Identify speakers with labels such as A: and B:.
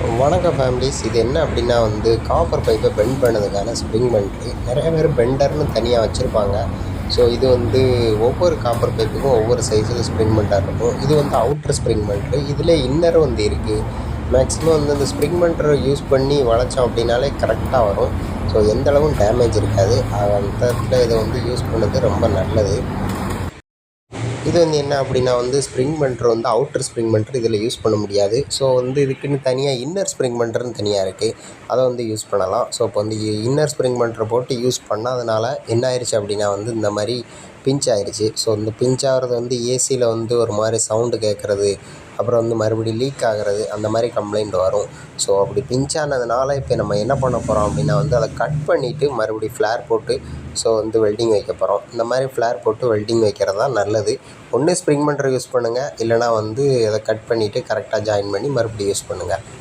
A: வணக்கம் ஃபேமிலிஸ். இது என்ன அப்படின்னா காப்பர் பைப்பை பெண்ட் பண்ணதுக்கான ஸ்ப்ரிங் பெண்ட்ரு. நிறைய பேர் பெண்டர்னு தனியாக வச்சுருப்பாங்க. ஸோ இது ஒவ்வொரு காப்பர் பைப்புக்கும் ஒவ்வொரு சைஸில் ஸ்ப்ரிங் பெண்டர் இருக்கும். இது அவுட்ரு ஸ்ப்ரிங் பெண்ட்ரு. இதில் இன்னரும் இருக்குது. மேக்ஸிமம் இந்த ஸ்ப்ரிங் பெண்டரை யூஸ் பண்ணி வளைச்சோம் அப்படின்னாலே கரெக்டாக வரும். ஸோ எந்த அளவும் டேமேஜ் இருக்காது. அந்த இடத்துல இதை யூஸ் பண்ணது ரொம்ப நல்லது. இது என்ன அப்படின்னா spring bender outer spring bender இதில் யூஸ் பண்ண முடியாது. ஸோ இதுக்குன்னு தனியாக இன்னர் ஸ்ப்ரிங் பெண்டர்னு தனியாக இருக்குது. அதை யூஸ் பண்ணலாம். ஸோ இப்போ இன்னர் ஸ்ப்ரிங் பெண்டரை போட்டு யூஸ் பண்ணாதனால என்ன ஆயிடுச்சு அப்படின்னா இந்த மாதிரி பிஞ்ச் ஆயிடுச்சு. ஸோ இந்த பிஞ்ச் ஆகிறது ஏசியில் ஒரு மாதிரி சவுண்டு கேட்குறது, அப்புறம் மறுபடியும் லீக் ஆகிறது, அந்த மாதிரி கம்ப்ளைண்ட் வரும். ஸோ அப்படி பிஞ்ச் ஆனதுனால இப்போ நம்ம என்ன பண்ண போகிறோம் அப்படின்னா அதை கட் பண்ணிவிட்டு மறுபடியும் ஃப்ளேர் போட்டு ஸோ வெல்டிங் வைக்க போகிறோம். இந்த மாதிரி ஃப்ளேர் போட்டு வெல்டிங் வைக்கிறது தான் நல்லது. ஒன்று ஸ்ப்ரிங் பெண்டர் யூஸ் பண்ணுங்கள், இல்லைனா அதை கட் பண்ணிவிட்டு கரெக்டாக ஜாயின் பண்ணி மறுபடியும் யூஸ் பண்ணுங்கள்.